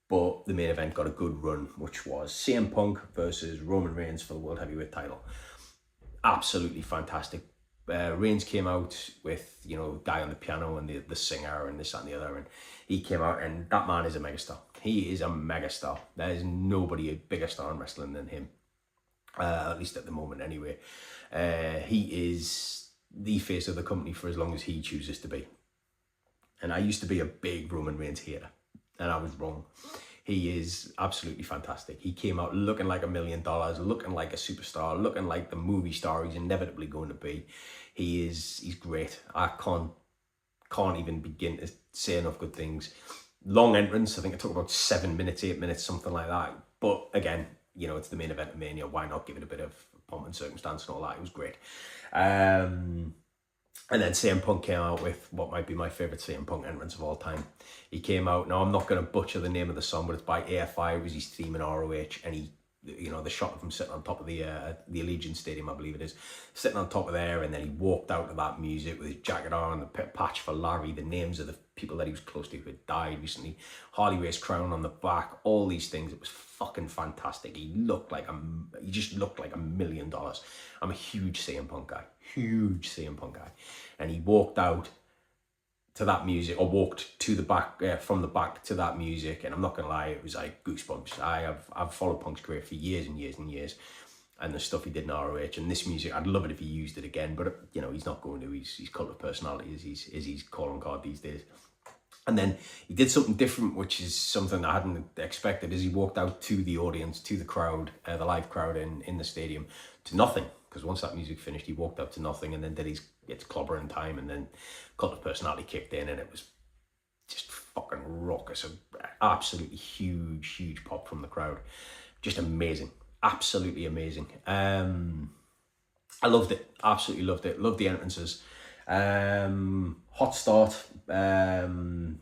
But the main event got a good run, which was CM Punk versus Roman Reigns for the World Heavyweight title. Absolutely fantastic. Reigns came out with, guy on the piano and the singer and this, that and the other. And he came out, and that man is a megastar. He is a megastar. There is nobody a bigger star in wrestling than him. At least at the moment anyway. He is the face of the company for as long as he chooses to be. And I used to be a big Roman Reigns hater, and I was wrong. He is absolutely fantastic. He came out looking like $1 million, looking like a superstar, looking like the movie star he's inevitably going to be. He's great. I can't even begin to say enough good things. Long entrance. I think it took about 7 minutes, 8 minutes, something like that. But again, it's the main event of Mania. Why not give it a bit of pomp and circumstance and all that? It was great. And then CM Punk came out with what might be my favourite CM Punk entrance of all time. He came out, now I'm not going to butcher the name of the song, but it's by AFI. It was his theme in ROH, and he, the shot of him sitting on top of the Allegiant Stadium, I believe it is, sitting on top of there, and then he walked out to that music with his jacket on, the patch for Larry, the names of the people that he was close to who had died recently, Harley Race crown on the back, all these things. It was fucking fantastic. He just looked like $1 million. I'm a huge CM Punk guy, and he walked out to that music, or walked to the back, from the back to that music, and I'm not gonna lie, it was like goosebumps. I've followed Punk's career for years and years and years, and the stuff he did in ROH, and this music, I'd love it if he used it again, but he's not going to. He's cult of personality is his calling card these days. And then he did something different, which is something I hadn't expected, is he walked out to the audience, to the crowd, the live crowd in the stadium, to nothing. Because once that music finished, he walked out to nothing, and then did his clobbering time, and then cult of personality kicked in, and it was just fucking raucous. Absolutely huge pop from the crowd. Just amazing. Absolutely amazing. I loved it. Absolutely loved it. Loved the entrances. Hot start. They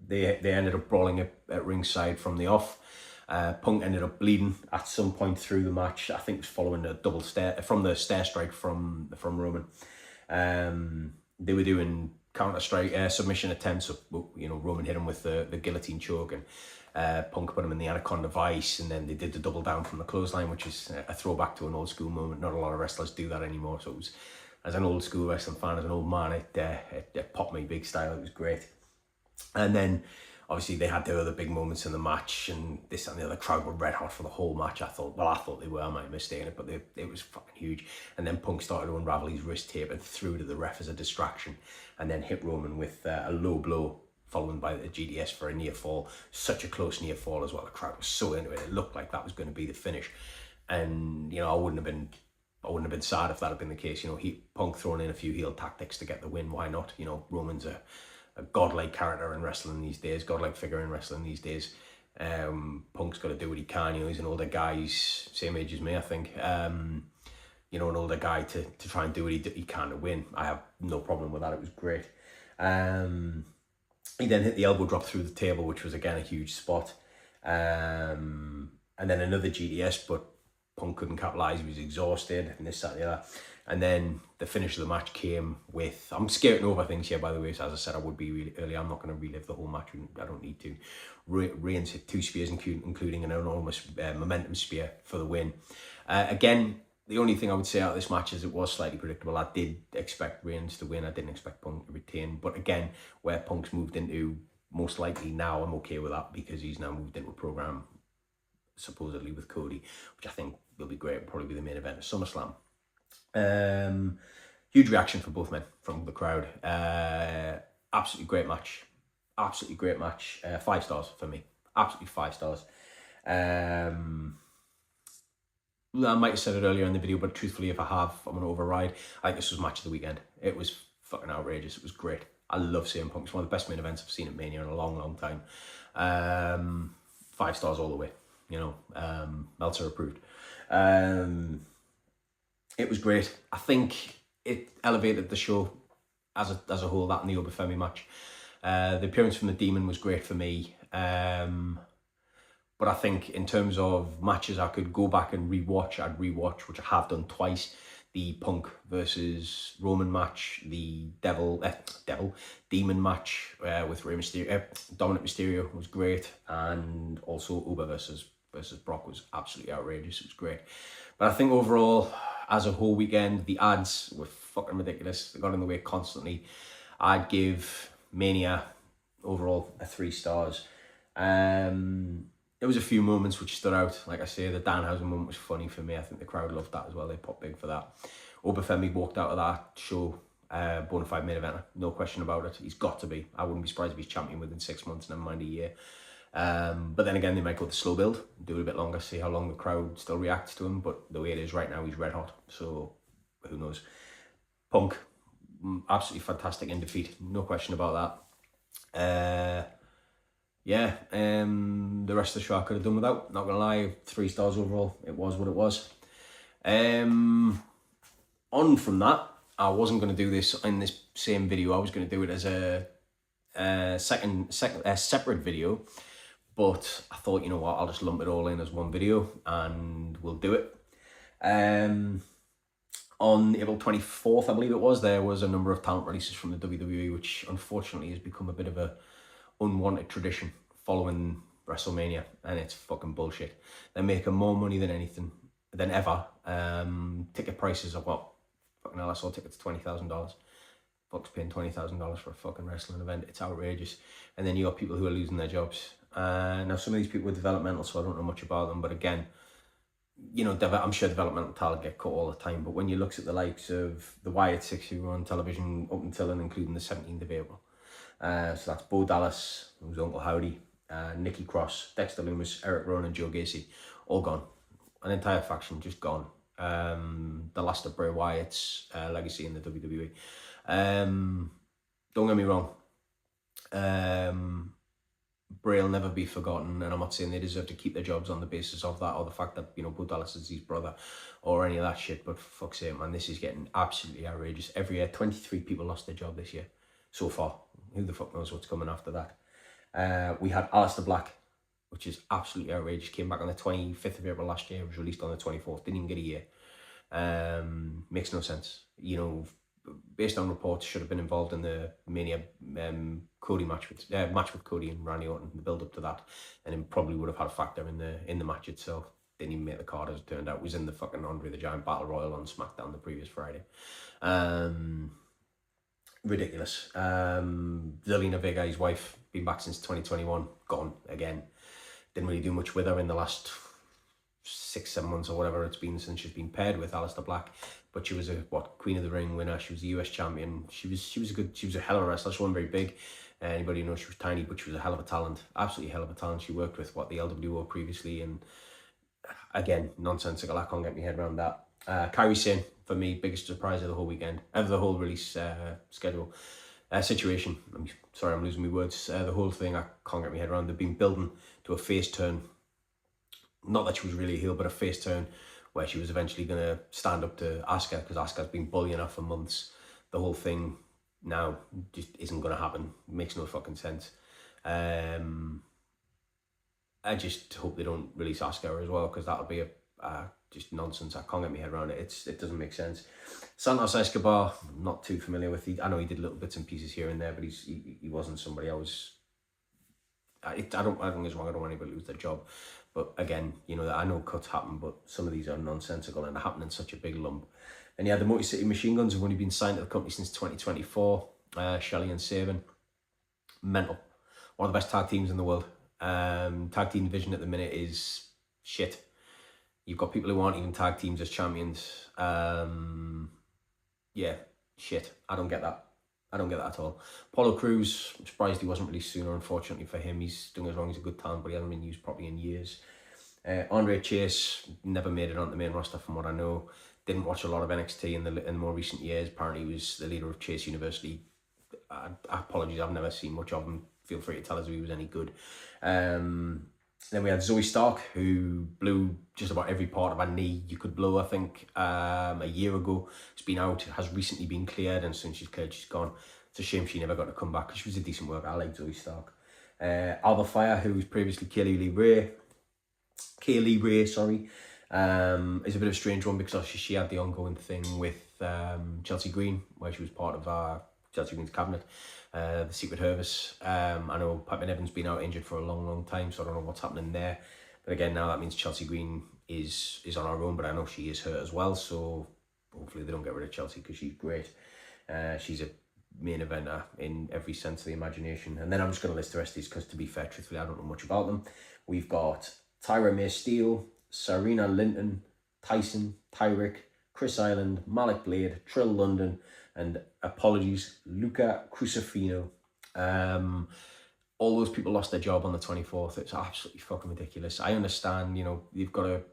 ended up brawling at ringside from the off. Punk ended up bleeding at some point through the match. I think it was following a double stare strike from Roman. They were doing counter strike submission attempts. So, Roman hit him with the guillotine choke, and Punk put him in the Anaconda Vice, and then they did the double down from the clothesline, which is a throwback to an old school moment. Not a lot of wrestlers do that anymore. So it was, as an old school wrestling fan, as an old man, it popped me big style. It was great. And then obviously they had their other big moments in the match, and this and the other. Crowd were red hot for the whole match. I thought they were. I might have mistaken it, but it was fucking huge. And then Punk started to unravel his wrist tape and threw to the ref as a distraction, and then hit Roman with a low blow, followed by the GDS for a near fall. Such a close near fall as well. The crowd was so into it. It looked like that was going to be the finish. And, I wouldn't have been I wouldn't have been sad if that had been the case. You know, Punk throwing in a few heel tactics to get the win. Why not? You know, Roman's a godlike character in wrestling these days, godlike figure in wrestling these days. Punk's got to do what he can. You know, he's an older guy. He's same age as me, I think. You know, an older guy to try and do what he can to win. I have no problem with that. It was great. He then hit the elbow drop through the table, which was again a huge spot. And then another GDS, but Punk couldn't capitalise. He was exhausted and this, that, and the other. And then the finish of the match came with... I'm skirting over things here, by the way. So as I said, I would be really early. I'm not going to relive the whole match. I don't need to. Reigns hit 2 spears, including an enormous momentum spear for the win. Again, the only thing I would say out of this match is it was slightly predictable. I did expect Reigns to win. I didn't expect Punk to retain. But again, where Punk's moved into, most likely now, I'm okay with that because he's now moved into a program supposedly with Cody, which I think will be great. It'll probably be the main event of SummerSlam. Huge reaction for both men from the crowd. Absolutely great match. Absolutely great match. 5 stars for me. Absolutely 5 stars. I might have said it earlier in the video, but truthfully, if I have, I'm going to override. I think this was match of the weekend. It was fucking outrageous. It was great. I love CM Punk. It's one of the best main events I've seen at Mania in a long, long time. 5 stars all the way. You know, Meltzer approved. It was great. I think it elevated the show as a whole, that and the Obafemi match. The appearance from the Demon was great for me. But I think in terms of matches I could go back and rewatch, I'd rewatch, which I have done twice. The Punk versus Roman match, the Demon match with Rey Mysterio, Dominic Mysterio was great, and also Uber versus Brock was absolutely outrageous. It was great. But I think overall, as a whole weekend, the ads were fucking ridiculous. They got in the way constantly. I'd give Mania overall a 3 stars. There was a few moments which stood out. Like I say, the Danhausen moment was funny for me. I think the crowd loved that as well. They popped big for that. Obafemi walked out of that show bona fide main eventer. No question about it. He's got to be. I wouldn't be surprised if he's champion within 6 months, never mind a year. But then again, they might go the slow build, do it a bit longer, see how long the crowd still reacts to him. But the way it is right now, he's red hot. So who knows? Punk, absolutely fantastic in defeat. No question about that. The rest of the show I could have done without. Not gonna lie, 3 stars overall. It was what it was. On from that, I wasn't gonna do this in this same video. I was gonna do it as a separate video, but I thought, you know what, I'll just lump it all in as one video and we'll do it. On April 24th, I believe it was, there was a number of talent releases from the WWE, which unfortunately has become a bit of a unwanted tradition following WrestleMania, and it's fucking bullshit. They're making more money than ever. Ticket prices are what? Fucking hell, I saw tickets $20,000. Fuck's paying $20,000 for a fucking wrestling event. It's outrageous. And then you got people who are losing their jobs. Now some of these people are developmental, so I don't know much about them, but again, you know, I'm sure developmental talent get cut all the time, but when you look at the likes of the Wyatt 6 who were on television up until and including the 17th of April, so that's Bo Dallas, who's Uncle Howdy, Nikki Cross, Dexter Lumis, Eric Rowan and Joe Gacy, all gone. An entire faction just gone. The last of Bray Wyatt's legacy in the WWE. Don't get me wrong, Bray will never be forgotten, and I'm not saying they deserve to keep their jobs on the basis of that or the fact that, you know, Bo Dallas is his brother or any of that shit, but for fuck's sake, man, this is getting absolutely outrageous. Every year, 23 people lost their job this year so far. Who the fuck knows what's coming after that? We had Aleister Black, which is absolutely outrageous. Came back on the 25th of April last year, was released on the 24th, didn't even get a year. Makes no sense. You know, based on reports, should have been involved in the Mania Cody match with Cody and Randy Orton, the build up to that, and it probably would have had a factor in the match itself. Didn't even make the card, as it turned out. It was in the fucking Andre the Giant Battle Royal on SmackDown the previous Friday. Ridiculous. Zelina Vega, his wife, been back since 2021, gone again. Didn't really do much with her in the last 6-7 months or whatever it's been since she's been paired with Aleister Black. But she was a Queen of the Ring winner. She was a US champion. She was a hell of a wrestler. She wasn't very big. Anybody who knows she was tiny, but she was a hell of a talent. Absolutely hell of a talent. She worked with the LWO previously, and again, nonsensical. I can't get my head around that. Kairi Sane, for me, biggest surprise of the whole weekend, of the whole release schedule. Situation. Sorry, I'm losing my words. The whole thing, I can't get my head around. They've been building to a face turn. Not that she was really a heel, but a face turn where she was eventually going to stand up to Asuka, because Asuka's been bullying her for months. The whole thing now just isn't going to happen. It makes no fucking sense. I just hope they don't release Asuka as well, because that'll be just nonsense. I can't get my head around it. It doesn't make sense. Santos Escobar, I'm not too familiar with. I know he did little bits and pieces here and there, but he wasn't somebody I was. I don't think it's wrong. I don't want anybody to lose their job. But again, you know, I know cuts happen, but some of these are nonsensical and happen in such a big lump. And yeah, the Motor City Machine Guns have only been signed to the company since 2024. Shelley and Sabin, mental. One of the best tag teams in the world. Tag team division at the minute is shit. You've got people who aren't even tag teams as champions. Yeah, shit. I don't get that. I don't get that at all. Apollo Crews, I'm surprised he wasn't released sooner, unfortunately for him. He's doing as long as a good talent, but he hasn't been used properly in years. Andre Chase never made it on the main roster from what I know. Didn't watch a lot of NXT in the more recent years. Apparently he was the leader of Chase University. Apologies, I've never seen much of him. Feel free to tell us if he was any good. Then we had Zoe Stark, who blew just about every part of her knee you could blow, I think, a year ago. It's been out, has recently been cleared, and since she's cleared, she's gone. It's a shame she never got to come back, because she was a decent worker. I like Zoe Stark. Alba Fire, who was previously Kaylee Ray, sorry, is a bit of a strange one, because she had the ongoing thing with Chelsea Green, where she was part of Chelsea Green's cabinet. The Secret Service. I know Piper Niven's been out injured for a long time, so I don't know what's happening there. But again, now that means Chelsea Green is on her own, but I know she is hurt as well, so hopefully they don't get rid of Chelsea, because she's great. She's a main eventer in every sense of the imagination. And then I'm just going to list the rest of these, because to be fair, truthfully, I don't know much about them. We've got Tyra May Steele, Serena Linton, Tyson, Tyrick, Chris Island, Malik Blade, Trill London, and apologies, Luca Crucifino. All those people lost their job on the 24th. It's absolutely fucking ridiculous. I understand, you know, you've got to,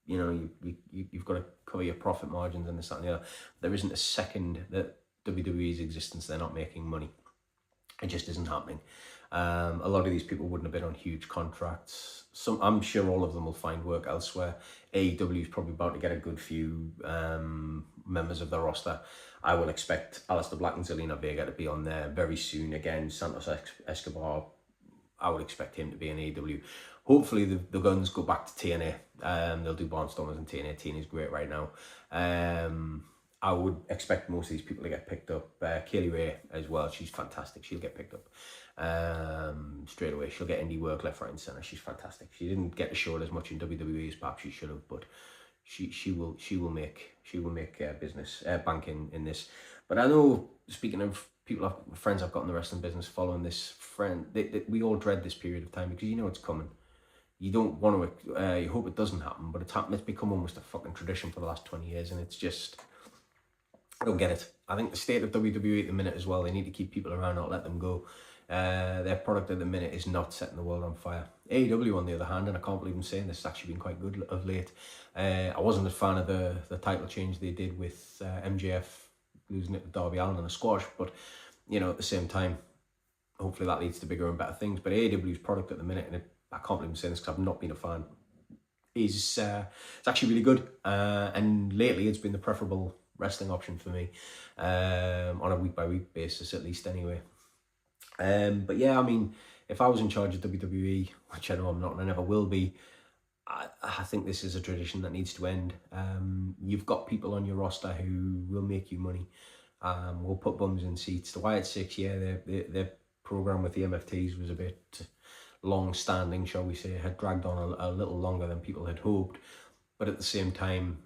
you know, you've got to cover your profit margins and this, that, and the other. There isn't a second that WWE's existence they're not making money. It just isn't happening. A lot of these people wouldn't have been on huge contracts. I'm sure all of them will find work elsewhere. AEW is probably about to get a good few members of their roster. I will expect Aleister Black and Zelina Vega to be on there very soon. Again, Santos Escobar, I would expect him to be in AEW. Hopefully the Guns go back to TNA. They'll do Barnstormers and TNA. TNA is great right now. I would expect most of these people to get picked up. Kaylee Ray as well. She's fantastic. She'll get picked up straight away. She'll get indie work left, right, and center. She's fantastic. She didn't get to show it as much in WWE as perhaps she should have, but she will make business bank in this. But I know, speaking of people, friends I've got in the wrestling business following this, we all dread this period of time, because you know it's coming. You don't want to. You hope it doesn't happen, but it's happened. It's become almost a fucking tradition for the last 20 years, and it's just. I don't get it. I think the state of WWE at the minute as well, they need to keep people around, not let them go. Their product at the minute is not setting the world on fire. AEW, on the other hand, and I can't believe I'm saying this, has actually been quite good of late. I wasn't a fan of the title change they did with MJF losing it to Darby Allin in a squash, but you know, at the same time, hopefully that leads to bigger and better things. But AEW's product at the minute, and I can't believe I'm saying this because I've not been a fan, is it's actually really good. And lately it's been the preferable wrestling option for me, on a week-by-week basis at least anyway. But yeah, I mean, if I was in charge of WWE, which I know I'm not and I never will be, I think this is a tradition that needs to end. You've got people on your roster who will make you money, will put bums in seats. The Wyatt Six, yeah, their program with the MFTs was a bit long-standing, shall we say, had dragged on a little longer than people had hoped, but at the same time,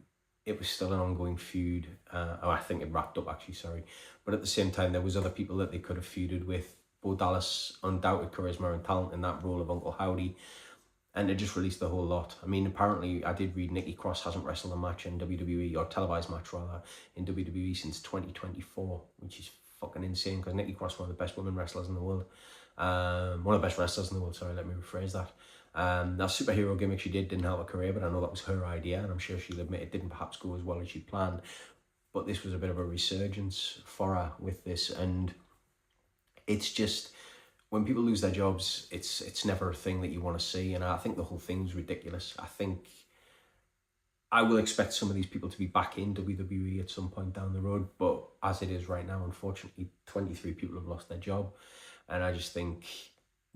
it was still an ongoing feud. I think it wrapped up, actually, sorry. But at the same time, there was other people that they could have feuded with. Bo Dallas, undoubted charisma and talent in that role of Uncle Howdy. And they just released the whole lot. I mean, apparently, I did read Nikki Cross hasn't wrestled a match in WWE, or televised match rather, in WWE since 2024, which is fucking insane, because Nikki Cross is one of the best women wrestlers in the world. One of the best wrestlers in the world, sorry, let me rephrase that. That superhero gimmick she didn't help her career, but I know that was her idea, and I'm sure she'll admit it didn't perhaps go as well as she planned. But this was a bit of a resurgence for her with this, and it's just, when people lose their jobs, it's never a thing that you want to see, and I think the whole thing's ridiculous. I think I will expect some of these people to be back in WWE at some point down the road, but as it is right now, unfortunately, 23 people have lost their job, and I just think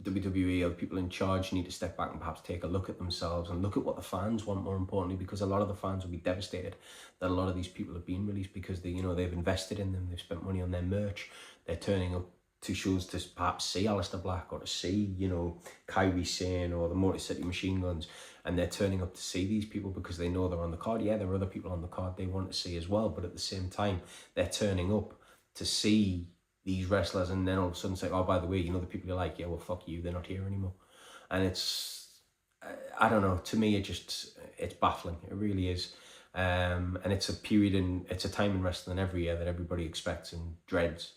WWE or the people in charge need to step back and perhaps take a look at themselves and look at what the fans want, more importantly, because a lot of the fans will be devastated that a lot of these people have been released because they've invested in them, they've spent money on their merch, they're turning up to shows to perhaps see Aleister Black or to see, Kairi Sane or the Motor City Machine Guns, and they're turning up to see these people because they know they're on the card. Yeah, there are other people on the card they want to see as well, but at the same time, they're turning up to see these wrestlers, and then all of a sudden say, oh, by the way, the people you're like, yeah, well, fuck you, they're not here anymore. And it's, I don't know, to me, it's baffling. It really is. And it's a time in wrestling every year that everybody expects and dreads,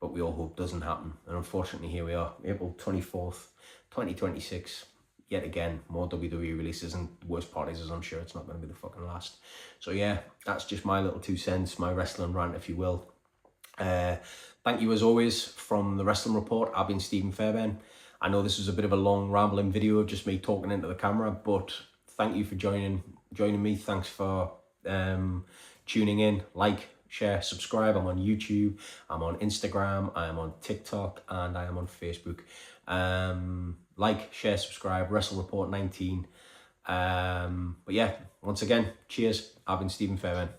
but we all hope doesn't happen. And unfortunately, here we are, April 24th, 2026. Yet again, more WWE releases, and the worst part is I'm sure it's not going to be the fucking last. So yeah, that's just my little 2 cents, my wrestling rant, if you will. Thank you as always from the Wrestling Report. I've been Stephen Fairbairn. I know this was a bit of a long rambling video of just me talking into the camera, but thank you for joining me. Thanks for tuning in. Like, share, subscribe. I'm on YouTube, I'm on Instagram, I am on TikTok, and I am on Facebook. Like, share, subscribe, Wrestle Report 19. But yeah, once again, cheers. I've been Stephen Fairbairn.